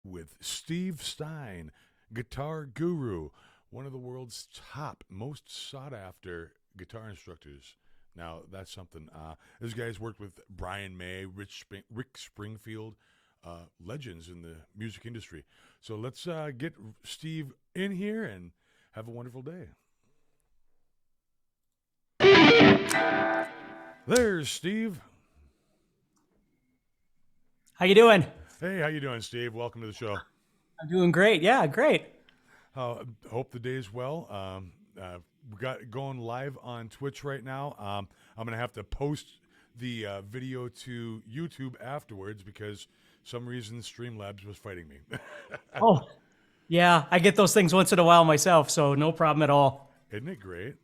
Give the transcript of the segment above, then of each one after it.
with Steve Stine, guitar guru, one of the world's top, most sought after guitar instructors. Now, that's something. This guy's worked with Brian May, Rick Springfield, legends in the music industry. So let's get Steve in here and have a wonderful day. There's Steve. How you doing? Hey, how you doing, Steve? Welcome to the show. I'm doing great. Yeah, great. Hope the day's well. We got it going live on Twitch right now. I'm gonna have to post the video to YouTube afterwards because some reason Streamlabs was fighting me. Oh, yeah, I get those things once in a while myself, so no problem at all. Isn't it great?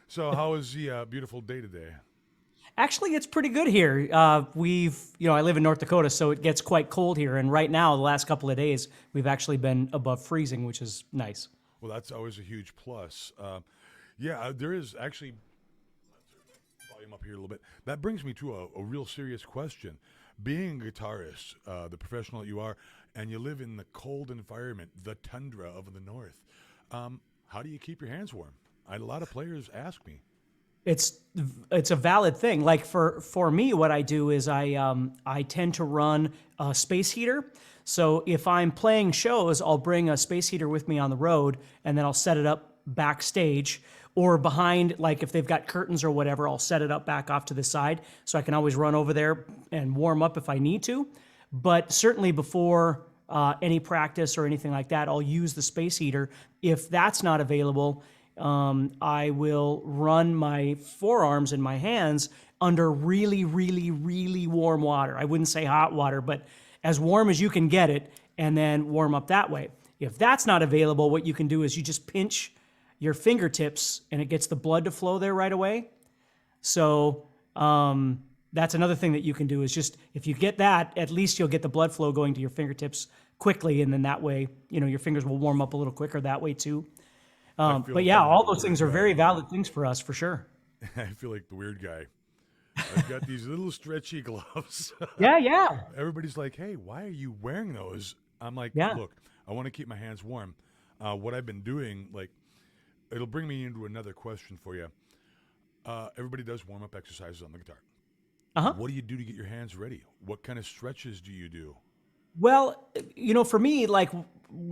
So, how was the beautiful day today? Actually, it's pretty good here. I live in North Dakota, so it gets quite cold here. And right now, the last couple of days, we've actually been above freezing, which is nice. Well, that's always a huge plus. There is actually volume up here a little bit. That brings me to a real serious question. Being a guitarist, the professional that you are, and you live in the cold environment, the tundra of the north, how do you keep your hands warm? A lot of players ask me. It's it's a valid thing. Like for me, what I do is I tend to run a space heater. So if I'm playing shows, I'll bring a space heater with me on the road, and then I'll set it up backstage or behind. Like if they've got curtains or whatever, I'll set it up back off to the side, so I can always run over there and warm up if I need to. But certainly before any practice or anything like that, I'll use the space heater. If that's not available, I will run my forearms and my hands under really, really, really warm water. I wouldn't say hot water, but as warm as you can get it, and then warm up that way. If that's not available, what you can do is you just pinch your fingertips and it gets the blood to flow there right away. So that's another thing that you can do is just if you get that, at least you'll get the blood flow going to your fingertips quickly, and then that way, your fingers will warm up a little quicker that way too. I feel But like yeah, I'm like all the those weird things are guy. very valid things for us for sure. I feel like the weird guy. I've got these little stretchy gloves. Yeah, yeah, Everybody's like, "Hey, why are you wearing those?" I'm like, yeah. "Look, I want to keep my hands warm." What I've been doing, like, it'll bring me into another question for you. Everybody does warm up exercises on the guitar. Uh huh. What do you do to get your hands ready? What kind of stretches do you do? Well, for me, like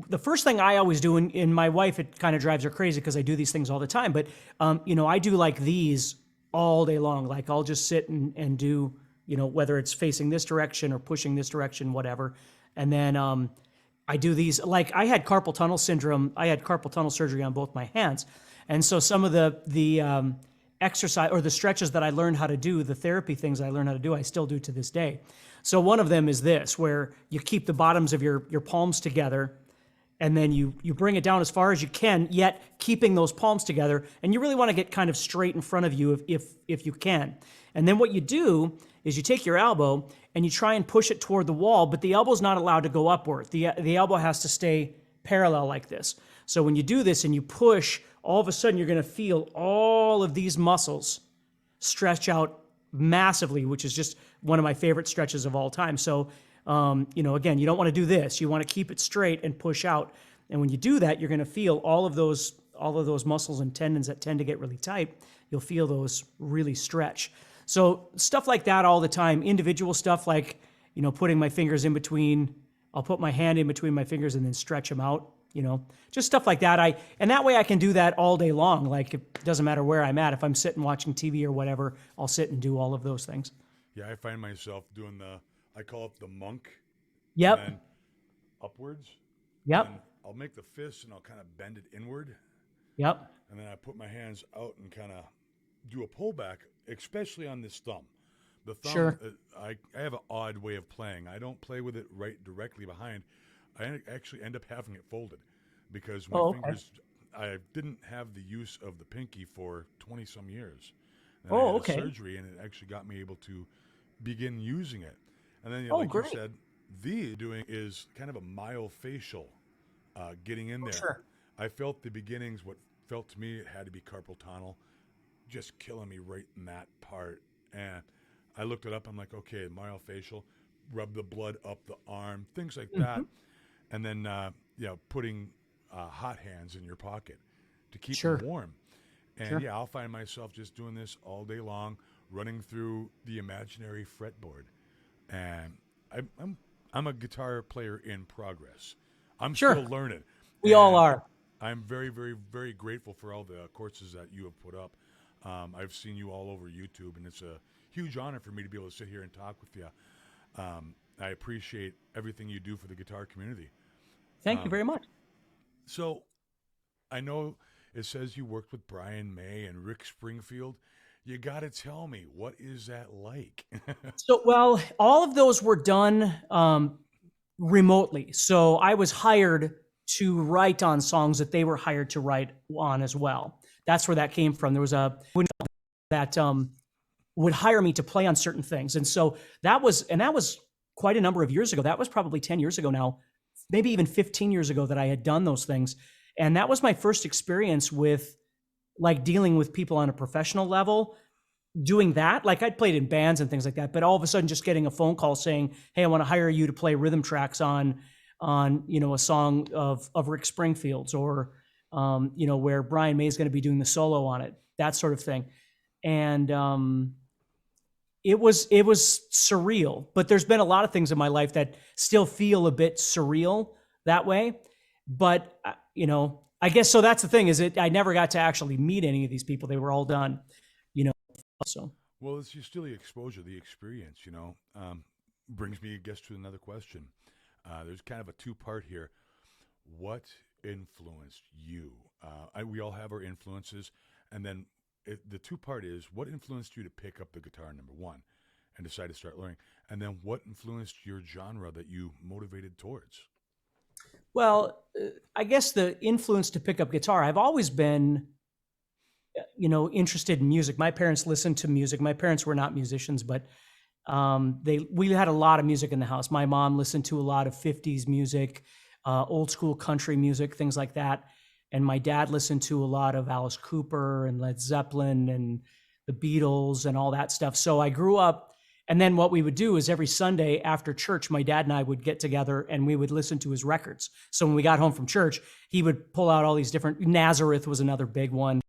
the first thing I always do, and my wife, it kind of drives her crazy because I do these things all the time. But I do like these all day long. Like I'll just sit and do, whether it's facing this direction or pushing this direction, whatever. And then I do these. Like I had carpal tunnel syndrome. I had carpal tunnel surgery on both my hands, and so some of the exercise or the stretches that I learned how to do, the therapy things I learned how to do, I still do to this day. So one of them is this, where you keep the bottoms of your palms together, and then you bring it down as far as you can, yet keeping those palms together. And you really want to get kind of straight in front of you if you can. And then what you do is you take your elbow and you try and push it toward the wall, but the elbow's not allowed to go upward. The elbow has to stay parallel like this. So when you do this and you push, all of a sudden you're going to feel all of these muscles stretch out massively, which is just one of my favorite stretches of all time. So, again, you don't want to do this. You want to keep it straight and push out. And when you do that, you're going to feel all of those muscles and tendons that tend to get really tight. You'll feel those really stretch. So stuff like that all the time. Individual stuff like, putting my fingers in between. I'll put my hand in between my fingers and then stretch them out. Just stuff like that. And that way I can do that all day long. Like it doesn't matter where I'm at. If I'm sitting watching TV or whatever, I'll sit and do all of those things. Yeah, I find myself doing I call it the monk, and Yep. then upwards. And then Yep. I'll make the fist and I'll kind of bend it inward. Yep. And then I put my hands out and kind of do a pullback, especially on this thumb. The thumb, Sure. I have an odd way of playing. I don't play with it right directly behind. I actually end up having it folded because my Oh, okay. fingers, I didn't have the use of the pinky for 20 some years. And I Oh, had a okay. surgery and it actually got me able to begin using it. And then, Oh, like you great. said, the doing is kind of a myofacial getting in Oh, there. sure. I felt the beginnings, what felt to me it had to be carpal tunnel, just killing me right in that part. And I looked it up. I'm like, okay, myofascial. rub the blood up the arm, things like that. Hmm. And then, putting hot hands in your pocket to keep them Sure. warm. And Sure. yeah, I'll find myself just doing this all day long, running through the imaginary fretboard. And I'm a guitar player in progress. I'm still Sure. learning, We all and are. I'm very, very, very grateful for all the courses that you have put up. I've seen you all over YouTube, and it's a huge honor for me to be able to sit here and talk with you. I appreciate everything you do for the guitar community. Thank you Um, very much. so I know it says you worked with Brian May and Rick Springfield. You got to tell me, what is that like? So, well, all of those were done remotely. So I was hired to write on songs that they were hired to write on as well. That's where that came from. There was a that would hire me to play on certain things, and so that was quite a number of years ago. That was probably 10 years ago now, maybe even 15 years ago that I had done those things, and that was my first experience with like dealing with people on a professional level doing that. Like I'd played in bands and things like that, but all of a sudden just getting a phone call saying, "Hey, I want to hire you to play rhythm tracks on a song of Rick Springfield's or where Brian May is going to be doing the solo on it," that sort of thing. And it was surreal. But there's been a lot of things in my life that still feel a bit surreal that way. But I guess so. That's the thing is I never got to actually meet any of these people. They were all done, you know. So Well, it's just still the exposure, the experience, brings me, I guess, to another question. There's kind of a two-part here. What influenced you? We all have our influences. And then the two-part is, what influenced you to pick up the guitar, number one, and decide to start learning? And then what influenced your genre that you motivated towards? well, I guess the influence to pick up guitar. I've always been interested in music. My parents listened to music. My parents were not musicians, but we had a lot of music in the house. My mom listened to a lot of 50s music, old school country music, things like that. And my dad listened to a lot of Alice Cooper and Led Zeppelin and the Beatles and all that stuff. So I grew up. And then what we would do is every Sunday after church, my dad and I would get together and we would listen to his records. So when we got home from church, he would pull out all these different, Nazareth was another big one,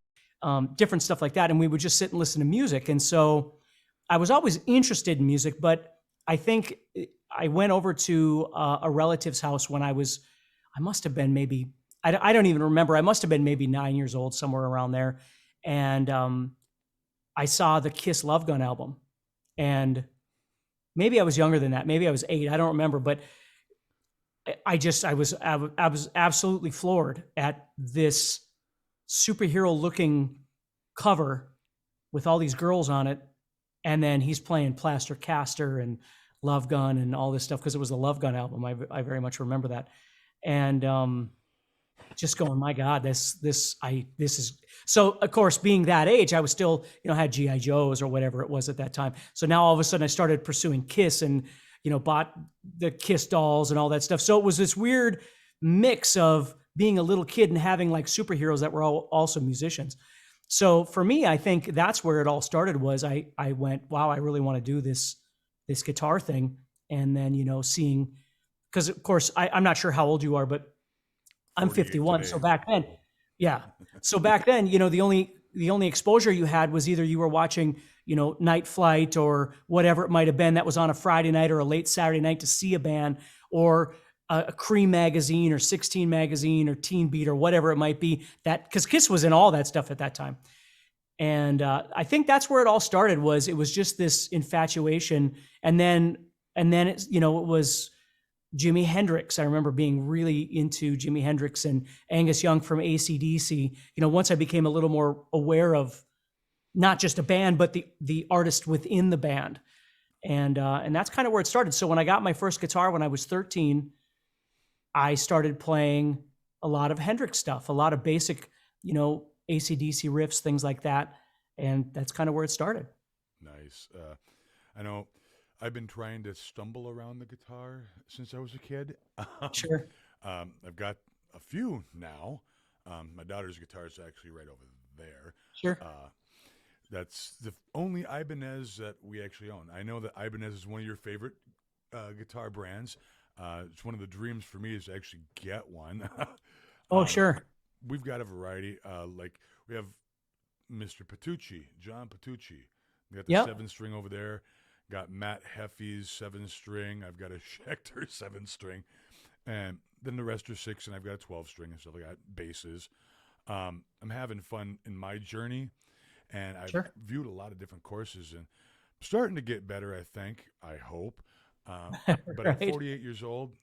different stuff like that. And we would just sit and listen to music. And so I was always interested in music, but I think I went over to a relative's house when I must have been maybe, I don't even remember. I must have been maybe 9 years old, somewhere around there. And I saw the Kiss Love Gun album. And maybe I was younger than that. Maybe I was 8. I don't remember, but I was absolutely floored at this superhero looking cover with all these girls on it. And then he's playing Plaster Caster and Love Gun and all this stuff because it was the Love Gun album. I very much remember that. And just going, my God, this is so. Of course, being that age, I was still had GI Joes or whatever it was at that time. So now all of a sudden I started pursuing Kiss and bought the Kiss dolls and all that stuff. So it was this weird mix of being a little kid and having like superheroes that were all also musicians. So for me, I think that's where it all started. Was I went, wow, I really want to do this guitar thing, and then seeing, because of course I'm not sure how old you are, but I'm 48 51. So today. back then, yeah. So back then, the only exposure you had was either you were watching, Night Flight or whatever it might have been that was on a Friday night or a late Saturday night to see a band, or a Cream magazine or 16 magazine or Teen Beat or whatever it might be. That because Kiss was in all that stuff at that time. And I think that's where it all started. It was just this infatuation, and then it was Jimi Hendrix. I remember being really into Jimi Hendrix and Angus Young from AC/DC. Once I became a little more aware of not just a band, but the artist within the band, and that's kind of where it started. So when I got my first guitar when I was 13, I started playing a lot of Hendrix stuff, a lot of basic, AC/DC riffs, things like that, and that's kind of where it started. Nice. I know I've been trying to stumble around the guitar since I was a kid. Sure, I've got a few now. My daughter's guitar is actually right over there. sure. Uh, that's the only Ibanez that we actually own. I know that Ibanez is one of your favorite guitar brands. It's one of the dreams for me is to actually get one. Oh, um, sure. we've got a variety. Like we have Mr. Petrucci, John Petrucci. We got the Yep. 7 string over there. Got Matt Heffy's 7 string. I've got a Schecter 7 string, and then the rest are 6, and I've got a 12 string and stuff like that. Basses. I'm having fun in my journey, and I've Sure. viewed a lot of different courses, and I'm starting to get better. I think. I hope. But at Right. 48 years old,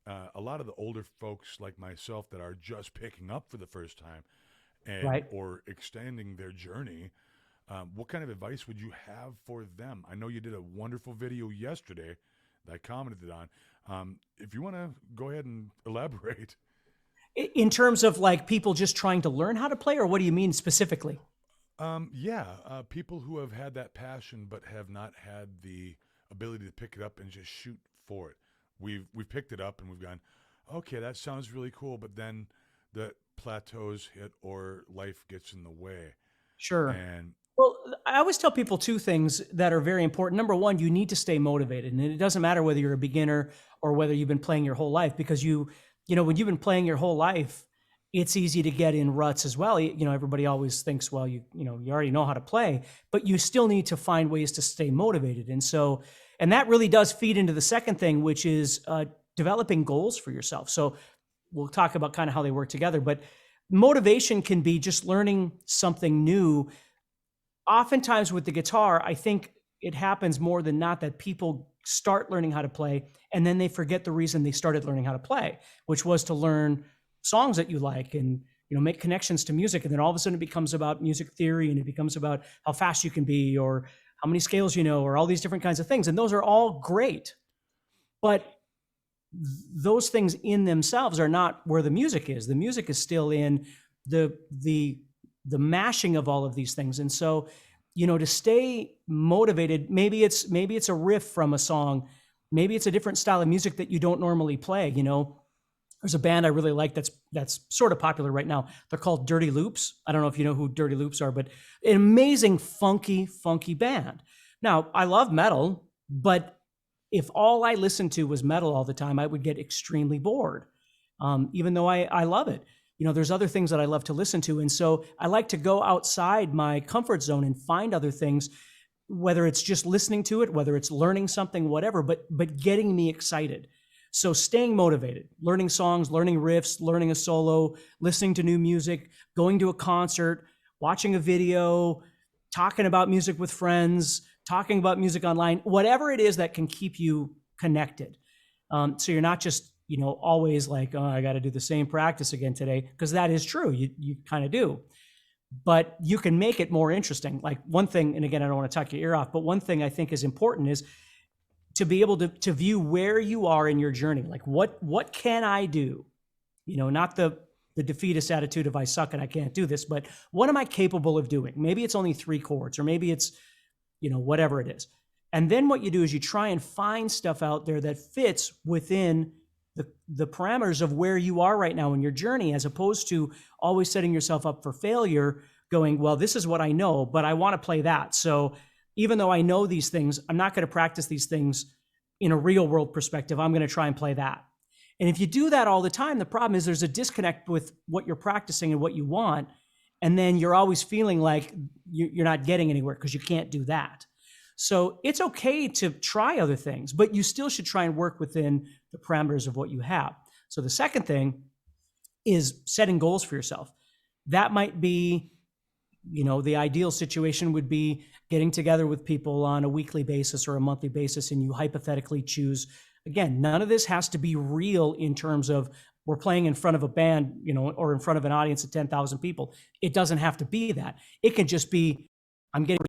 a lot of the older folks like myself that are just picking up for the first time and Right. or extending their journey, what kind of advice would you have for them? I know you did a wonderful video yesterday that I commented on. If you want to go ahead and elaborate. In terms of like people just trying to learn how to play, or what do you mean specifically? Yeah, people who have had that passion but have not had the ability to pick it up and just shoot for it. We've picked it up and we've gone, okay, that sounds really cool, but then the plateaus hit or life gets in the way. Sure. And Well, I always tell people two things that are very important. Number one, you need to stay motivated, and it doesn't matter whether you're a beginner or whether you've been playing your whole life, because when you've been playing your whole life, it's easy to get in ruts as well. Everybody always thinks, well, you already know how to play, but you still need to find ways to stay motivated. And that really does feed into the second thing, which is developing goals for yourself. So we'll talk about kind of how they work together, but motivation can be just learning something new. Oftentimes with the guitar, I think it happens more than not that people start learning how to play and then they forget the reason they started learning how to play, which was to learn songs that you like and make connections to music. And then all of a sudden it becomes about music theory, and it becomes about how fast you can be or how many scales you know, or all these different kinds of things. And those are all great, but those things in themselves are not where the music is. The music is still in the mashing of all of these things. And so, to stay motivated, maybe it's a riff from a song, maybe it's a different style of music that you don't normally play. There's a band I really like that's sort of popular right now. They're called Dirty Loops. I don't know if you know who Dirty Loops are, but an amazing funky band. Now, I love metal, but if all I listened to was metal all the time, I would get extremely bored. Even though I love it. There's other things that I love to listen to. And so I like to go outside my comfort zone and find other things, whether it's just listening to it, whether it's learning something, whatever, but getting me excited. So staying motivated, learning songs, learning riffs, learning a solo, listening to new music, going to a concert, watching a video, talking about music with friends, talking about music online, whatever it is that can keep you connected. So you're not just always like, oh, I got to do the same practice again today, because that is true. You kind of do, but you can make it more interesting. Like one thing, and again, I don't want to talk your ear off, but one thing I think is important is to be able to view where you are in your journey. Like what can I do? Not the defeatist attitude of I suck and I can't do this, but what am I capable of doing? Maybe it's only 3 chords, or maybe it's, whatever it is. And then what you do is you try and find stuff out there that fits within the parameters of where you are right now in your journey, as opposed to always setting yourself up for failure, going, well, this is what I know, but I want to play that. So even though I know these things, I'm not going to practice these things in a real world perspective. I'm going to try and play that. And if you do that all the time, the problem is there's a disconnect with what you're practicing and what you want. And then you're always feeling like you're not getting anywhere because you can't do that. So it's okay to try other things, but you still should try and work within the parameters of what you have. So the second thing is setting goals for yourself. That might be, the ideal situation would be getting together with people on a weekly basis or a monthly basis, and you hypothetically choose. Again, none of this has to be real in terms of we're playing in front of a band, or in front of an audience of 10,000 people. It doesn't have to be that. It can just be, I'm getting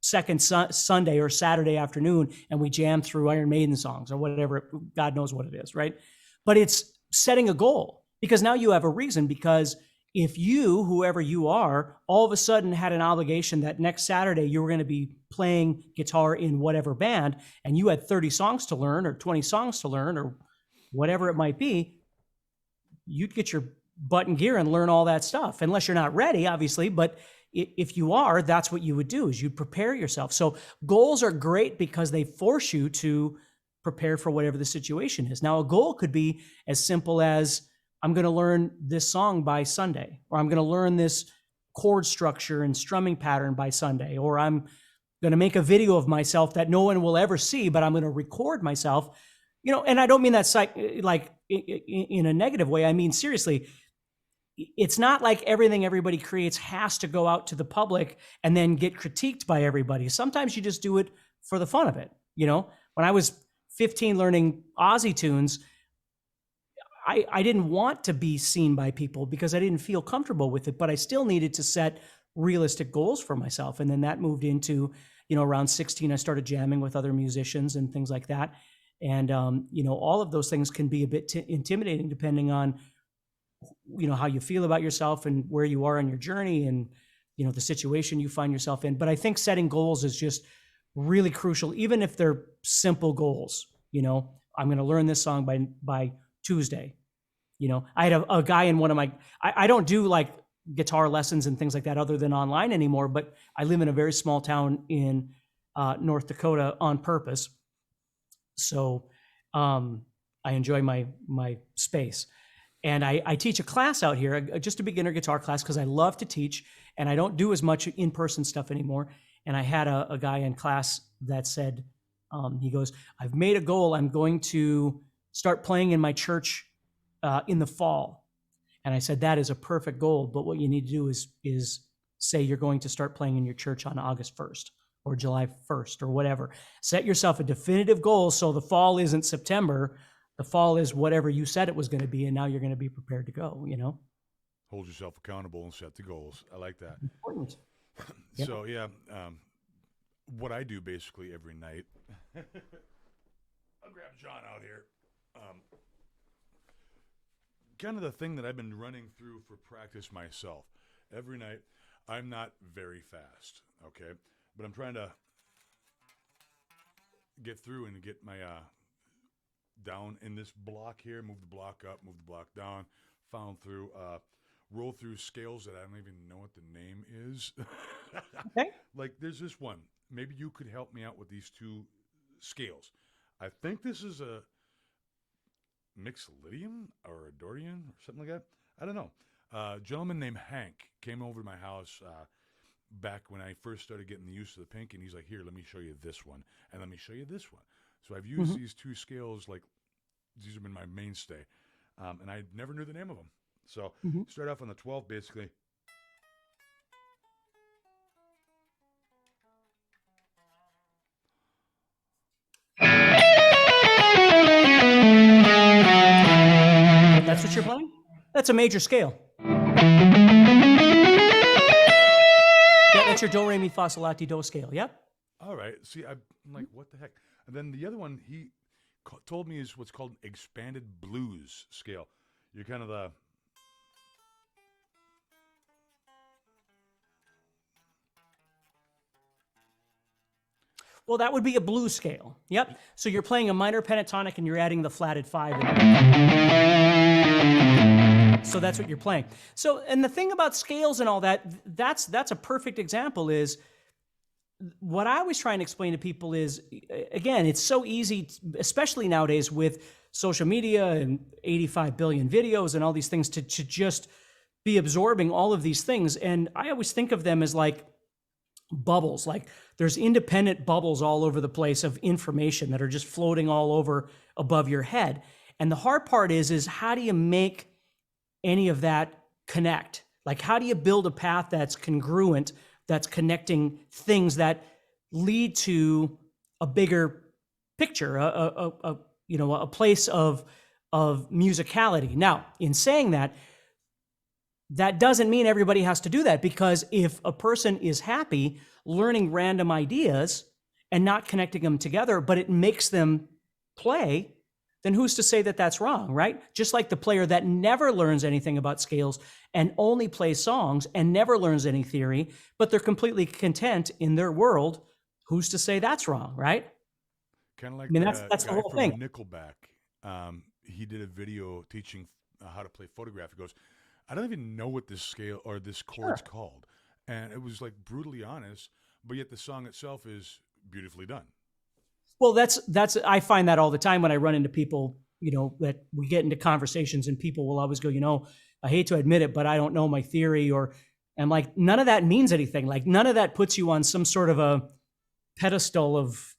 second Sunday or Saturday afternoon, and we jam through Iron Maiden songs or whatever, God knows what it is, right? But it's setting a goal, because now you have a reason. Because if you, whoever you are, all of a sudden had an obligation that next Saturday you were going to be playing guitar in whatever band, and you had 30 songs to learn or 20 songs to learn or whatever it might be, you'd get your butt in gear and learn all that stuff, unless you're not ready, obviously. But if you are, that's what you would do, is you prepare yourself. So goals are great because they force you to prepare for whatever the situation is. Now, a goal could be as simple as I'm going to learn this song by Sunday, or I'm going to learn this chord structure and strumming pattern by Sunday, or I'm going to make a video of myself that no one will ever see, but I'm going to record myself. And I don't mean that like in a negative way. I mean, seriously, it's not like everything everybody creates has to go out to the public and then get critiqued by everybody. Sometimes you just do it for the fun of it. When I was 15 learning Aussie tunes, I didn't want to be seen by people because I didn't feel comfortable with it, but I still needed to set realistic goals for myself. And then that moved into, around 16, I started jamming with other musicians and things like that. And, all of those things can be a bit intimidating depending on, how you feel about yourself and where you are on your journey and, the situation you find yourself in. But I think setting goals is just really crucial, even if they're simple goals. I'm going to learn this song by Tuesday. I had a guy in one of my, I don't do like guitar lessons and things like that other than online anymore, but I live in a very small town in North Dakota on purpose. So I enjoy my space. And I teach a class out here, just a beginner guitar class, because I love to teach and I don't do as much in-person stuff anymore. And I had a guy in class that said, he goes, I've made a goal. I'm going to start playing in my church in the fall. And I said, that is a perfect goal. But what you need to do is say you're going to start playing in your church on August 1st or July 1st or whatever. Set yourself a definitive goal so the fall isn't September. The fall is whatever you said it was going to be, and now you're going to be prepared to go, Hold yourself accountable and set the goals. I like that. Important. So, what I do basically every night, I'll grab John out here. Kind of the thing that I've been running through for practice myself. Every night, I'm not very fast, okay? But I'm trying to get through and get my down in this block here, move the block up, move the block down, found through, roll through scales that I don't even know what the name is. Okay. Like there's this one. Maybe you could help me out with these two scales. I think this is a Mixolydian or a Dorian or something like that. I don't know. A gentleman named Hank came over to my house back when I first started getting the use of the pink, and he's like, here, let me show you this one, and let me show you this one. So I've used these two scales, like these have been my mainstay, and I never knew the name of them. So start off on the 12, basically. That's what you're playing? That's a major scale. Yeah, that's your do, re, mi, fa, sol, la, ti, do scale. Yep. All right. See, I'm like, what the heck? And then the other one he told me is what's called expanded blues scale. You're kind of the... Well, that would be a blues scale. Yep. So you're playing a minor pentatonic and you're adding the flatted 5. So that's what you're playing. So, and the thing about scales and all that, that's a perfect example is what I always try and explain to people is, again, it's so easy, especially nowadays with social media and 85 billion videos and all these things to just be absorbing all of these things. And I always think of them as like bubbles, like there's independent bubbles all over the place of information that are just floating all over above your head. And the hard part is how do you make any of that connect? Like, how do you build a path that's congruent, that's connecting things that lead to a bigger picture, a place of musicality? Now, in saying that, that doesn't mean everybody has to do that, because if a person is happy learning random ideas and not connecting them together, but it makes them play, then who's to say that that's wrong, right? Just like the player that never learns anything about scales and only plays songs and never learns any theory, but they're completely content in their world, who's to say that's wrong, right? Kind of like, I mean, that's the whole thing. Nickelback. He did a video teaching how to play Photograph. He goes, I don't even know what this scale or this chord's called. And it was like brutally honest, but yet the song itself is beautifully done. Well, I find that all the time when I run into people, that we get into conversations and people will always go, I hate to admit it, but I don't know my theory, or I'm like, none of that means anything. Like none of that puts you on some sort of a pedestal of,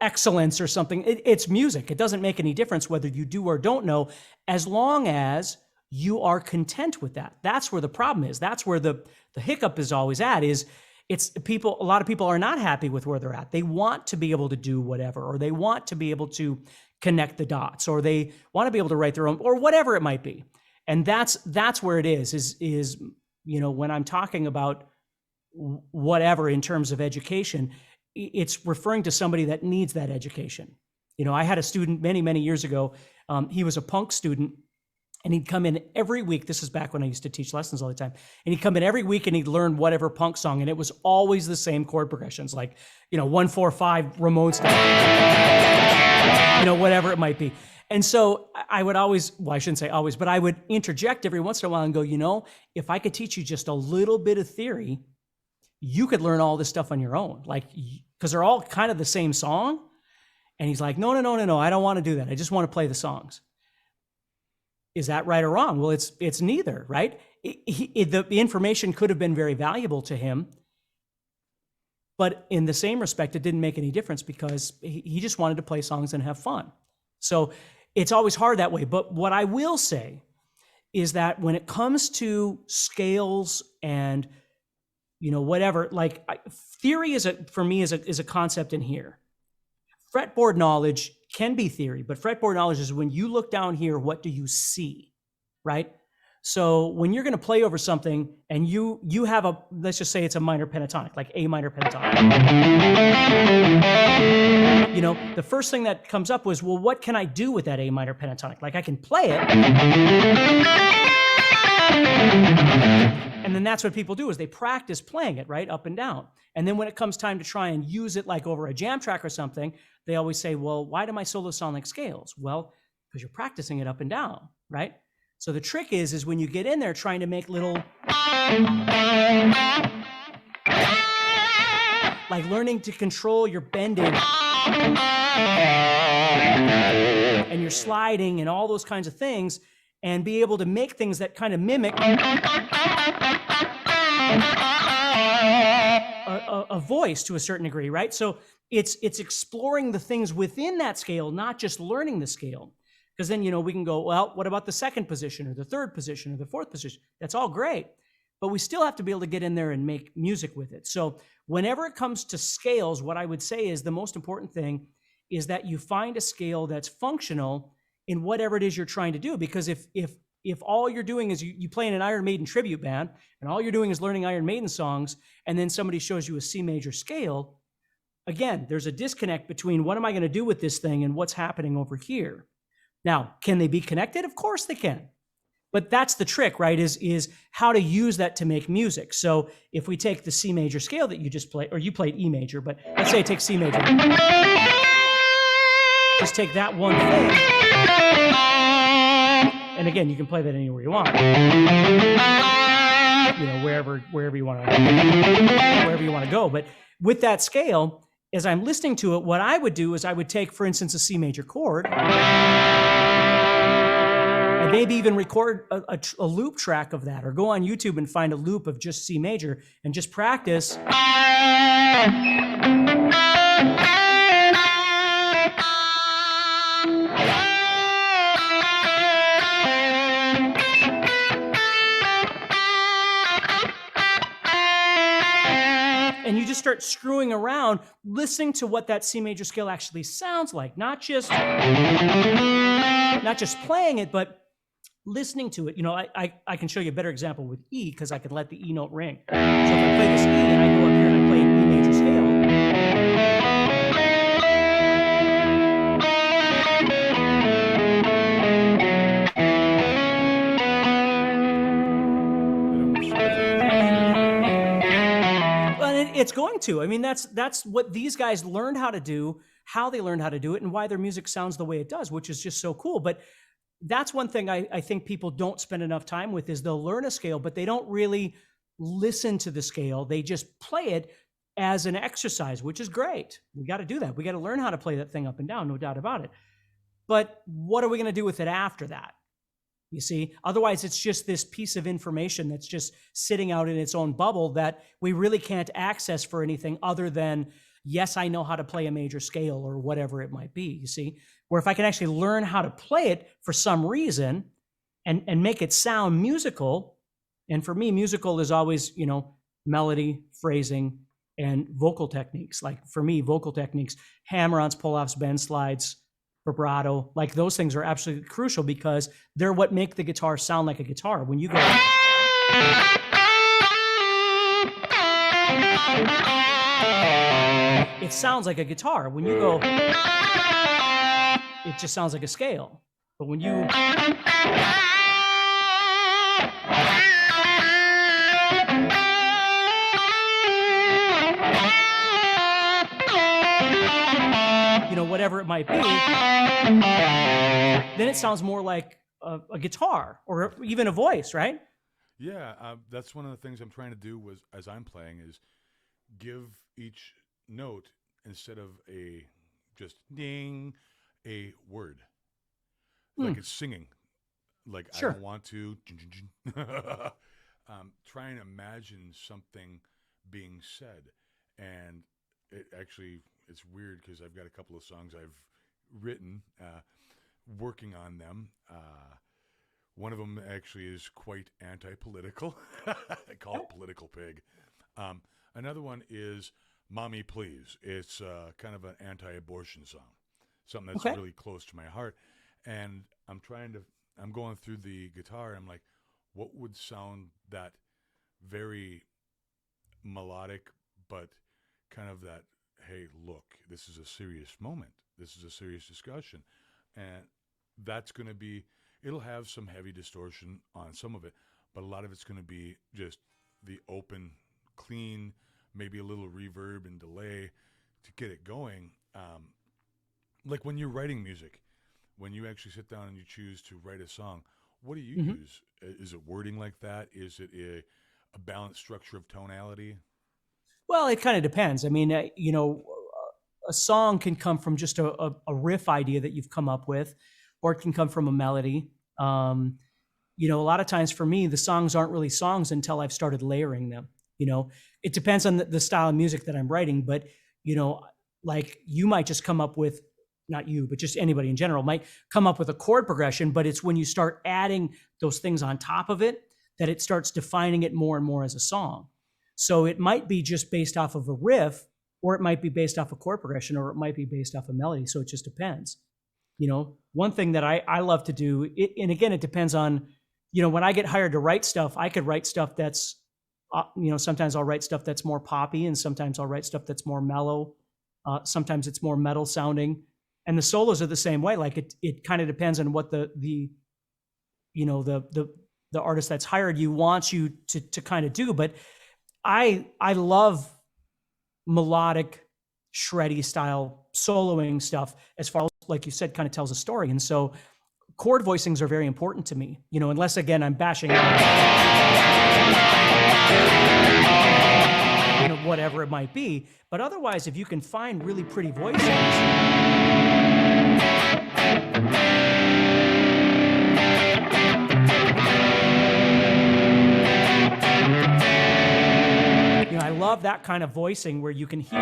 excellence or something. It's music. It doesn't make any difference whether you do or don't know, as long as you are content with that. That's where the problem is. That's where the hiccup is always at, is a lot of people are not happy with where they're at. They want to be able to do whatever, or they want to be able to connect the dots, or they want to be able to write their own, or whatever it might be. And that's where it is when I'm talking about whatever in terms of education, it's referring to somebody that needs that education. I had a student many, many years ago. He was a punk student, and he'd come in every week. This is back when I used to teach lessons all the time. And he'd come in every week and he'd learn whatever punk song. And it was always the same chord progressions, like, 1-4-5 Ramones style, whatever it might be. And so I would always, well, I shouldn't say always, but I would interject every once in a while and go, if I could teach you just a little bit of theory, you could learn all this stuff on your own. Like, because they're all kind of the same song. And he's like, no, I don't want to do that. I just want to play the songs. Is that right or wrong? Well, it's neither, right? The information could have been very valuable to him, but in the same respect, it didn't make any difference because he just wanted to play songs and have fun. So it's always hard that way. But what I will say is that when it comes to scales and, whatever, like theory for me is a concept in here. Fretboard knowledge can be theory, but fretboard knowledge is when you look down here, what do you see, right? So when you're going to play over something and you have let's just say it's a minor pentatonic, like A minor pentatonic. The first thing that comes up was, well, what can I do with that A minor pentatonic? Like I can play it. And then that's what people do is they practice playing it, right, up and down. And then when it comes time to try and use it like over a jam track or something, they always say, well, why do my solos sound like scales? Well, because you're practicing it up and down, right? So the trick is when you get in there trying to make little, like learning to control your bending and your sliding and all those kinds of things, and be able to make things that kind of mimic a voice to a certain degree, right? So it's exploring the things within that scale, not just learning the scale. Because then, we can go, well, what about the second position or the third position or the fourth position? That's all great. But we still have to be able to get in there and make music with it. So whenever it comes to scales, what I would say is the most important thing is that you find a scale that's functional in whatever it is you're trying to do. Because if all you're doing is you play in an Iron Maiden tribute band and all you're doing is learning Iron Maiden songs, and then somebody shows you a C major scale, again, there's a disconnect between what am I going to do with this thing and what's happening over here. Now, can they be connected? Of course they can. But that's the trick, right, is how to use that to make music. So if we take the C major scale that you just played, or you played E major, but let's say I take C major. Just take that one thing. And again, you can play that anywhere you want. Wherever you want to go. But with that scale, as I'm listening to it, what I would do is I would take, for instance, a C major chord, and maybe even record a loop track of that, or go on YouTube and find a loop of just C major and just practice. And you just start screwing around, listening to what that C major scale actually sounds like, not just playing it, but listening to it. I can show you a better example with E, because I can let the E note ring. So if I play this E and I go up here and I play an E major scale, it's going to. I mean, that's what these guys learned how to do, how they learned how to do it, and why their music sounds the way it does, which is just so cool. But that's one thing I think people don't spend enough time with, is they'll learn a scale, but they don't really listen to the scale. They just play it, as an exercise, which is great. We got to do that. We got to learn how to play that thing up and down, no doubt about it. But what are we going to do with it after that? You see, otherwise it's just this piece of information that's just sitting out in its own bubble that we really can't access for anything other than, yes, I know how to play a major scale or whatever it might be, you see. Where if I can actually learn how to play it for some reason and make it sound musical, and for me, musical is always, melody, phrasing, and vocal techniques. Like for me, vocal techniques, hammer-ons, pull-offs, bend slides, vibrato, like those things are absolutely crucial because they're what make the guitar sound like a guitar. When you go, it sounds like a guitar. When you go, it just sounds like a scale. But when you, whatever it might be, then it sounds more like a guitar or even a voice, right? Yeah, that's one of the things I'm trying to do was as I'm playing is give each note instead of a just ding a word, like it's singing. Like Sure. I don't want to try and imagine something being said, and it actually it's weird because I've got a couple of songs I've written, working on them. One of them actually is quite anti-political. I call it Political Pig. Another one is Mommy Please. It's kind of an anti-abortion song, something that's really close to my heart. And I'm going through the guitar. I'm like, what would sound that very melodic, but kind of that, hey, look, this is a serious moment. This is a serious discussion. And that's going to be, it'll have some heavy distortion on some of it, but a lot of it's going to be just the open, clean, maybe a little reverb and delay to get it going. Like when you're writing music, when you actually sit down and you choose to write a song, what do you use? Is it wording like that? Is it a balanced structure of tonality? Well, it kind of depends. I mean, a song can come from just a riff idea that you've come up with, or it can come from a melody. A lot of times for me, the songs aren't really songs until I've started layering them. It depends on the style of music that I'm writing, but, like you might just come up with, not you, but just anybody in general might come up with a chord progression, but it's when you start adding those things on top of it that it starts defining it more and more as a song. So it might be just based off of a riff, or it might be based off a chord progression, or it might be based off a melody. So it just depends. One thing that I love to do, and again, it depends on, when I get hired to write stuff, I could write stuff that's, sometimes I'll write stuff that's more poppy, and sometimes I'll write stuff that's more mellow. Sometimes it's more metal sounding, and the solos are the same way. Like it kind of depends on what the artist that's hired you wants you to kind of do. But I love melodic, shreddy style soloing stuff as far as, like you said, kind of tells a story. And so chord voicings are very important to me, unless again I'm bashing whatever it might be. But otherwise, if you can find really pretty voicings, I love that kind of voicing where you can hear,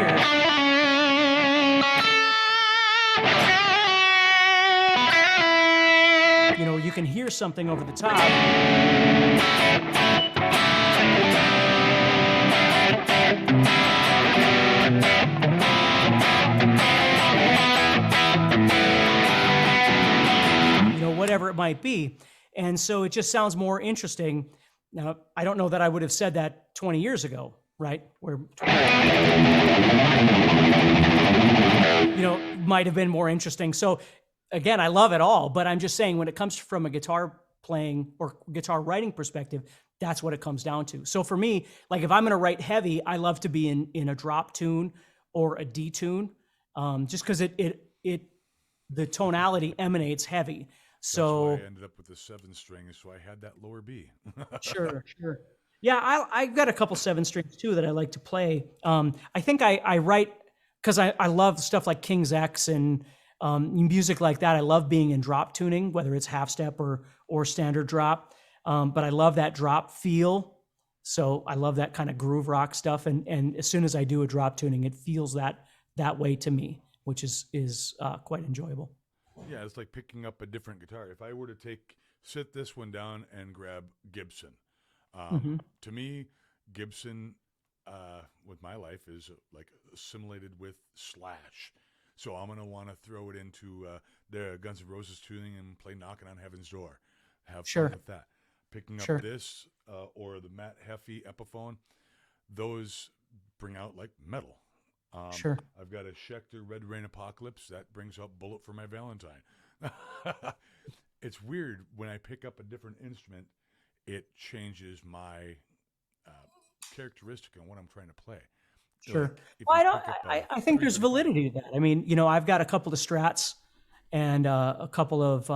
you can hear something over the top. Whatever it might be. And so it just sounds more interesting. Now, I don't know that I would have said that 20 years ago, right? Where, might have been more interesting. So again, I love it all, but I'm just saying when it comes from a guitar playing or guitar writing perspective, that's what it comes down to. So for me, like if I'm going to write heavy, I love to be in a drop tune or a D tune, just because the tonality emanates heavy. So that's why I ended up with the 7 string, so I had that lower B. Sure. Yeah, I've got a couple seven strings too that I like to play. I think I write because I love stuff like King's X and music like that. I love being in drop tuning, whether it's half step or standard drop. But I love that drop feel. So I love that kind of groove rock stuff. And as soon as I do a drop tuning, it feels that way to me, which is quite enjoyable. Yeah, it's like picking up a different guitar. If I were to sit this one down and grab Gibson, Hmm. to me, Gibson, with my life, is like assimilated with Slash. So I'm gonna want to throw it into the Guns N' Roses tuning and play "Knocking on Heaven's Door." Have fun Sure, with that. Picking up sure, this or the Matt Heffy Epiphone, those bring out like metal. sure. I've got a Schecter Red Rain Apocalypse that brings up Bullet for My Valentine. It's weird when I pick up a different instrument, it changes my uh, characteristic and what I'm trying to play. Like Sure. if Well, you I don't. pick up a I think there's 335, validity to that. I mean, I've got a couple of Strats and a couple of,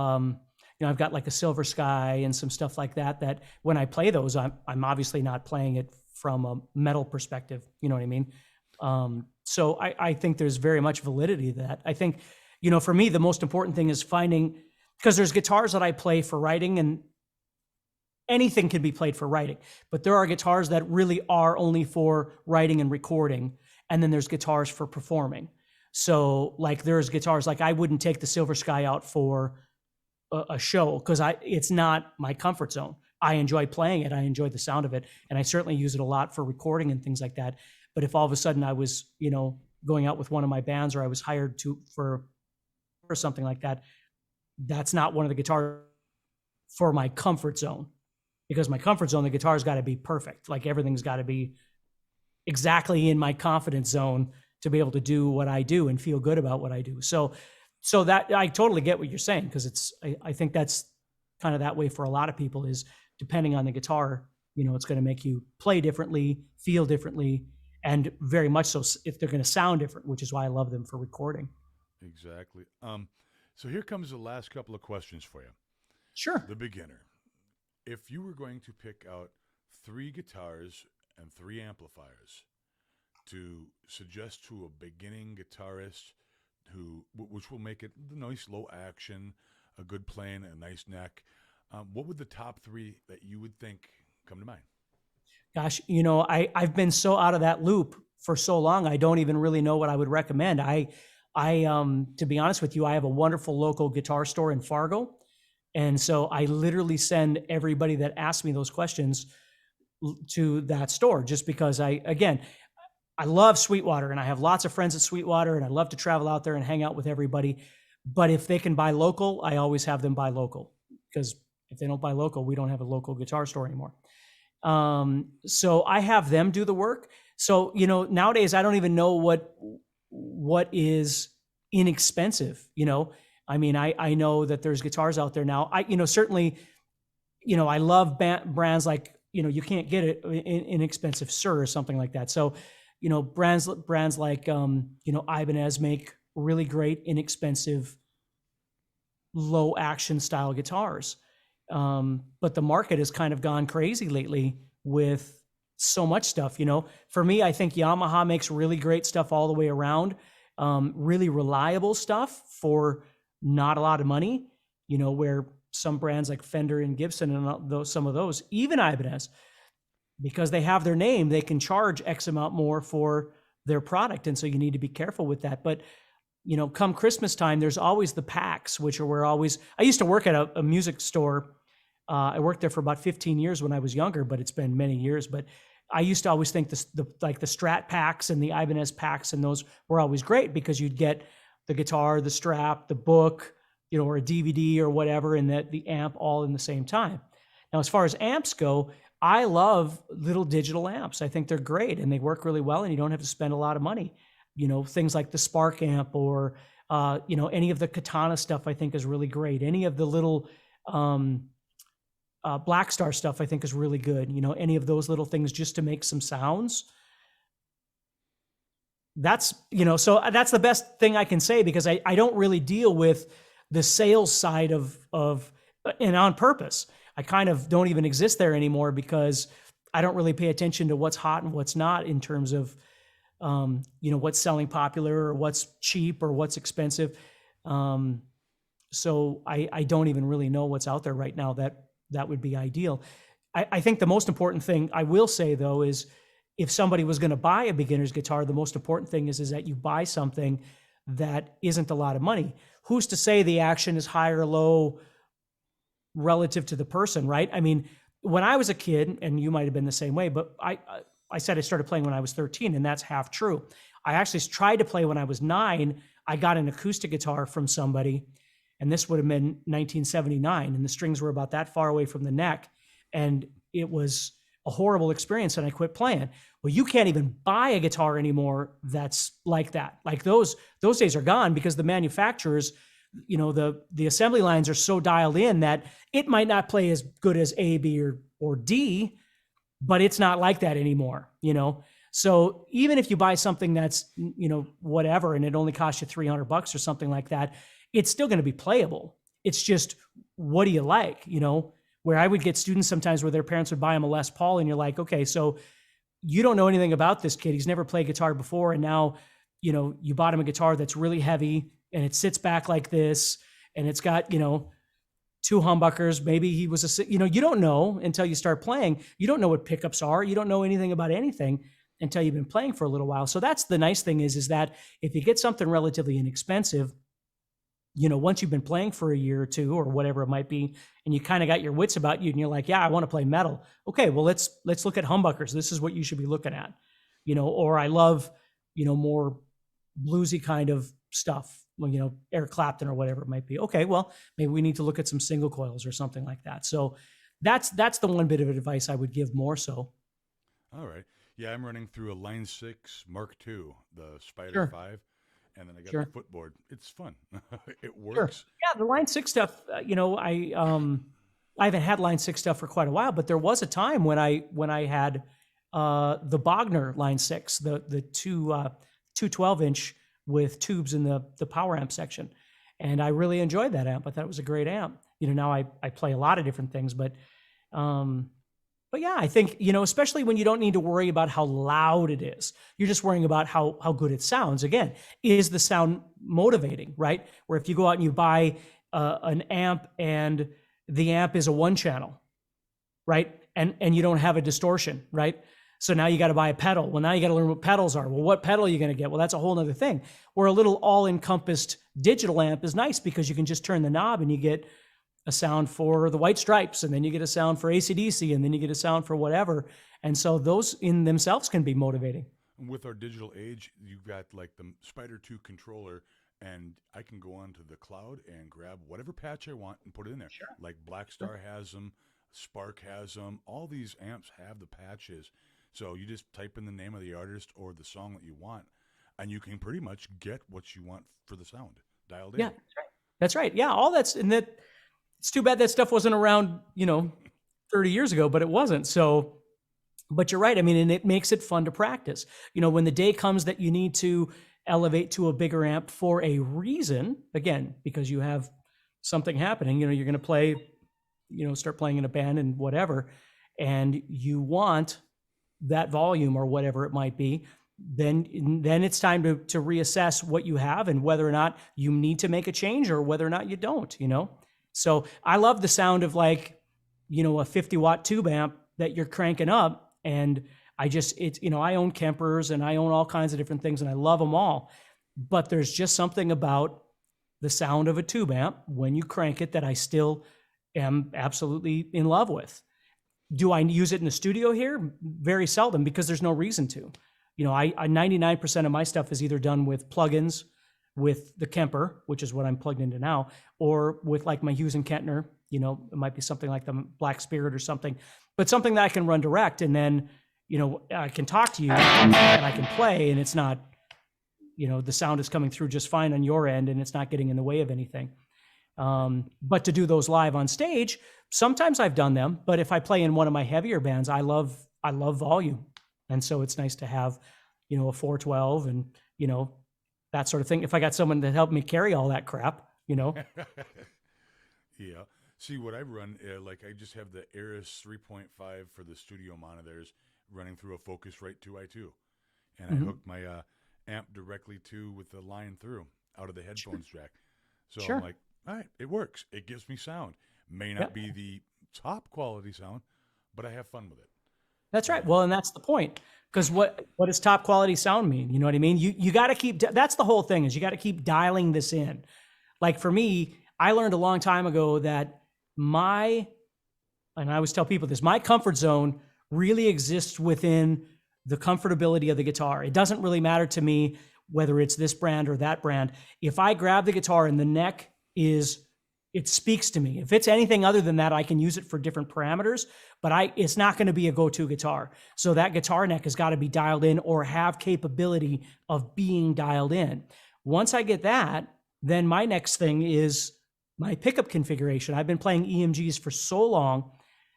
I've got like a Silver Sky and some stuff like that. That when I play those, I'm obviously not playing it from a metal perspective. You know what I mean? So I think there's very much validity to that. I think, for me, the most important thing is finding because there's guitars that I play for writing and anything can be played for writing, but there are guitars that really are only for writing and recording. And then there's guitars for performing. So like there's guitars, like I wouldn't take the Silver Sky out for a show because it's not my comfort zone. I enjoy playing it. I enjoy the sound of it. And I certainly use it a lot for recording and things like that. But if all of a sudden I was, going out with one of my bands or I was hired for something like that, that's not one of the guitars for my comfort zone because my comfort zone, the guitar's got to be perfect. Like everything's got to be exactly in my confidence zone to be able to do what I do and feel good about what I do. So that I totally get what you're saying because I think that's kind of that way for a lot of people is depending on the guitar, it's going to make you play differently, feel differently, and very much so if they're going to sound different, which is why I love them for recording. exactly. So here comes the last couple of questions for you. Sure. The beginner. If you were going to pick out 3 guitars and 3 amplifiers to suggest to a beginning guitarist which will make it the nice low action, a good playing, a nice neck, what would the top 3 that you would think come to mind? Gosh, I've been so out of that loop for so long. I don't even really know what I would recommend. To be honest with you, I have a wonderful local guitar store in Fargo. And so I literally send everybody that asks me those questions to that store just because I love Sweetwater and I have lots of friends at Sweetwater and I love to travel out there and hang out with everybody. But if they can buy local, I always have them buy local because if they don't buy local, we don't have a local guitar store anymore. So I have them do the work. So, nowadays I don't even know what is inexpensive, I mean, I know that there's guitars out there now. Certainly, I love brands like, you can't get it inexpensive Sir or something like that. So, brands like, Ibanez make really great, inexpensive, low action style guitars. But the market has kind of gone crazy lately with so much stuff. For me, I think Yamaha makes really great stuff all the way around, really reliable stuff for not a lot of money, where some brands like Fender and Gibson and some of those, even Ibanez, because they have their name, they can charge X amount more for their product. And so you need to be careful with that. But, come Christmas time, there's always the packs, which are where I used to work at a music store. I worked there for about 15 years when I was younger, but it's been many years. But I used to always think the Strat packs and the Ibanez packs and those were always great because you'd get the guitar, the strap, the book, or a DVD or whatever, and the amp all in the same time. Now, as far as amps go, I love little digital amps. I think they're great and they work really well, and you don't have to spend a lot of money. Things like the Spark amp or any of the Katana stuff. I think is really great. Any of the little Black Star stuff I think is really good. Any of those little things just to make some sounds. So that's the best thing I can say because I don't really deal with the sales side of and on purpose. I kind of don't even exist there anymore because I don't really pay attention to what's hot and what's not in terms of, what's selling popular or what's cheap or what's expensive. Um, so I don't even really know what's out there right now that would be ideal. I think the most important thing I will say though is if somebody was going to buy a beginner's guitar, the most important thing is that you buy something that isn't a lot of money. Who's to say the action is high or low relative to the person, right? I mean, when I was a kid, and you might have been the same way, but I said I started playing when I was 13, and that's half true. I actually tried to play when I was 9. I got an acoustic guitar from somebody, and this would have been 1979, and the strings were about that far away from the neck, and it was a horrible experience, and I quit playing. Well, you can't even buy a guitar anymore that's like that. Like those days are gone because the manufacturers, the assembly lines are so dialed in that it might not play as good as A, B, or D, but it's not like that anymore. So even if you buy something that's, whatever, and it only costs you $300 or something like that, it's still going to be playable. It's just, what do you like? Where I would get students sometimes where their parents would buy them a Les Paul, and you're like, okay, so you don't know anything about this kid. He's never played guitar before. And now, you bought him a guitar that's really heavy and it sits back like this, and it's got, 2 humbuckers. Maybe he was you don't know until you start playing. You don't know what pickups are. You don't know anything about anything until you've been playing for a little while. So that's the nice thing is that if you get something relatively inexpensive, once you've been playing for a year or two or whatever it might be, and you kind of got your wits about you and you're like, yeah, I want to play metal. Okay, well, let's look at humbuckers. This is what you should be looking at, or I love, more bluesy kind of stuff, Eric Clapton or whatever it might be. Okay, well, maybe we need to look at some single coils or something like that. So that's the one bit of advice I would give more so. All right. Yeah, I'm running through a Line 6 Mark II, the Spider Sure. 5, and then I got Sure. the footboard. It's fun. It Sure. works. Yeah, the Line 6 stuff, I haven't had Line 6 stuff for quite a while, but there was a time when I had the Bogner Line 6, the two 12-inch with tubes in the power amp section. And I really enjoyed that amp. I thought it was a great amp. Now I play a lot of different things, but yeah, I think, especially when you don't need to worry about how loud it is. You're just worrying about how good it sounds. Again, is the sound motivating, right? Where if you go out and you buy an amp and the amp is a 1-channel, right? And you don't have a distortion, right? So now you got to buy a pedal. Well, now you got to learn what pedals are. Well, what pedal are you going to get? Well, that's a whole nother thing. Where a little all-encompassed digital amp is nice because you can just turn the knob and you get a sound for the White Stripes, and then you get a sound for AC/DC, and then you get a sound for whatever. And so those in themselves can be motivating. With our digital age, you've got like the Spider 2 controller, and I can go onto the cloud and grab whatever patch I want and put it in there. Sure. Like Black Star has them, Spark has them. All these amps have the patches. So you just type in the name of the artist or the song that you want, and you can pretty much get what you want for the sound dialed in. Yeah, that's right. That's right. Yeah, all that's in that. It's too bad that stuff wasn't around, 30 years ago, but it wasn't. So, but you're right. I mean, and it makes it fun to practice. When the day comes that you need to elevate to a bigger amp for a reason, again, because you have something happening, you're going to play, start playing in a band and whatever, and you want that volume or whatever it might be, then it's time to reassess what you have and whether or not you need to make a change or whether or not you don't, So I love the sound of like, a 50-watt tube amp that you're cranking up. And I own Kempers and I own all kinds of different things and I love them all. But there's just something about the sound of a tube amp when you crank it that I still am absolutely in love with. Do I use it in the studio here? Very seldom because there's no reason to. 99% of my stuff is either done with plugins, with the Kemper, which is what I'm plugged into now, or with like my Hughes and Kentner, it might be something like the Black Spirit or something, but something that I can run direct and then, I can talk to you and I can play and it's not, the sound is coming through just fine on your end and it's not getting in the way of anything. But to do those live on stage, sometimes I've done them, but if I play in one of my heavier bands, I love volume. And so it's nice to have, a 412 and, that sort of thing. If I got someone to help me carry all that crap. Yeah. See what I run, like I just have the Aris 3.5 for the studio monitors running through a Focusrite 2i2, and I Hmm. hook my amp directly to with the line through out of the Sure. headphones jack. So I'm Sure. like, all right, it works. It gives me sound. May not Yep. be the top quality sound, but I have fun with it. That's right. And Well, and that's the point. Because what does top quality sound mean? You know what I mean? You got to keep. That's the whole thing. Is you got to keep dialing this in. Like for me, I learned a long time ago that my, and I always tell people this, my comfort zone really exists within the comfortability of the guitar. It doesn't really matter to me whether it's this brand or that brand. If I grab the guitar and the neck is, it speaks to me. If it's anything other than that, I can use it for different parameters, but it's not going to be a go-to guitar. So that guitar neck has got to be dialed in or have capability of being dialed in. Once I get that, then my next thing is my pickup configuration. I've been playing EMGs for so long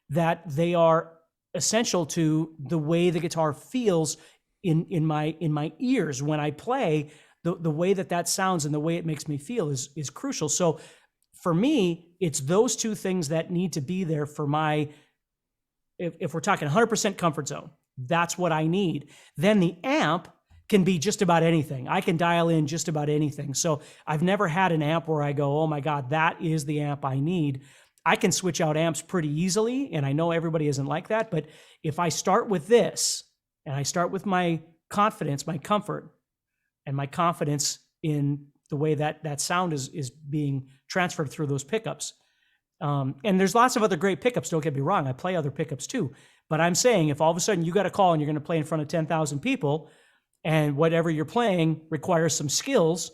that they are essential to the way the guitar feels in my ears when I play. The way that sounds and the way it makes me feel is crucial. So for me, it's those two things that need to be there for my, if we're talking 100% comfort zone, that's what I need. Then the amp can be just about anything. I can dial in just about anything. So I've never had an amp where I go, oh my God, that is the amp I need. I can switch out amps pretty easily. And I know everybody isn't like that. But if I start with this and I start with my confidence, my comfort, and my confidence in the way that sound is being transferred through those pickups. And there's lots of other great pickups. Don't get me wrong. I play other pickups too. But I'm saying if all of a sudden you got a call and you're going to play in front of 10,000 people and whatever you're playing requires some skills,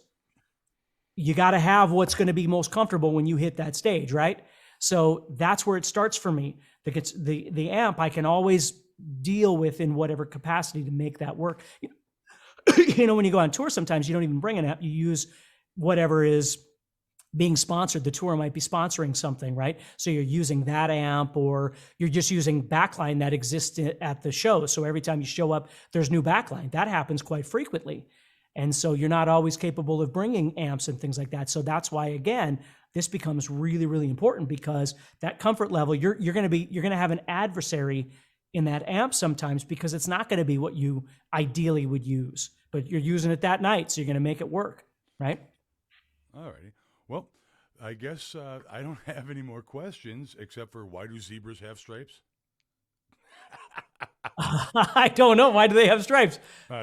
you got to have what's going to be most comfortable when you hit that stage, right? So that's where it starts for me. The amp I can always deal with in whatever capacity to make that work. You know, when you go on tour, sometimes you don't even bring an amp. You use whatever is being sponsored. The tour might be sponsoring something, right? So you're using that amp, or you're just using backline that exists at the show. So every time you show up, there's new backline. That happens quite frequently. And so you're not always capable of bringing amps and things like that. So that's why, again, this becomes really, really important, because that comfort level, you're going to have an adversary in that amp sometimes, because it's not going to be what you ideally would use, but you're using it that night. So you're going to make it work, right? all righty. Well, I guess I don't have any more questions except for why do zebras have stripes? I don't know. Why do they have stripes?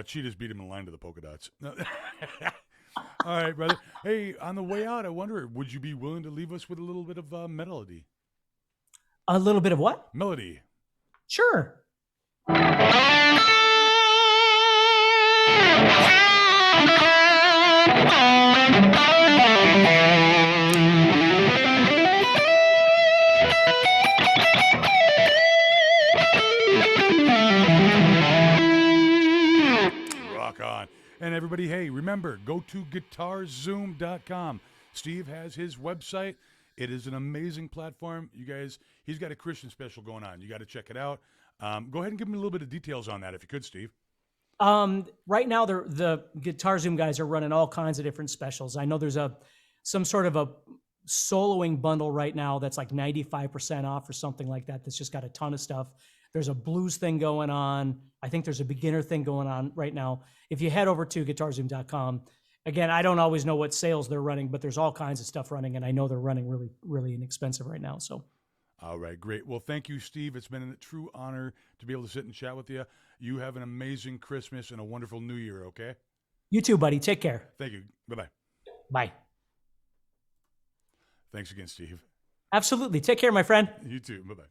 Cheetahs beat him in line to the polka dots. All right, brother. Hey, on the way out, I wonder, would you be willing to leave us with a little bit of melody? A little bit of what? Melody. Sure. Rock on. And everybody, hey, remember, go to guitarzoom.com. Steve has his website. It is an amazing platform. You guys, he's got a Christian special going on. You got to check it out. Go ahead and give me a little bit of details on that if you could, Steve. Right now, the Guitar Zoom guys are running all kinds of different specials. I know there's some sort of a soloing bundle right now that's like 95% off or something like that. That's just got a ton of stuff. There's a blues thing going on. I think there's a beginner thing going on right now. If you head over to guitarzoom.com, again, I don't always know what sales they're running, but there's all kinds of stuff running, and I know they're running really, really inexpensive right now. So, all right, great. Well, thank you, Steve. It's been a true honor to be able to sit and chat with you. You have an amazing Christmas and a wonderful New Year, okay? you too, buddy. Take care. Thank you. Bye-bye. Bye. Thanks again, Steve. Absolutely. Take care, my friend. You too. Bye-bye.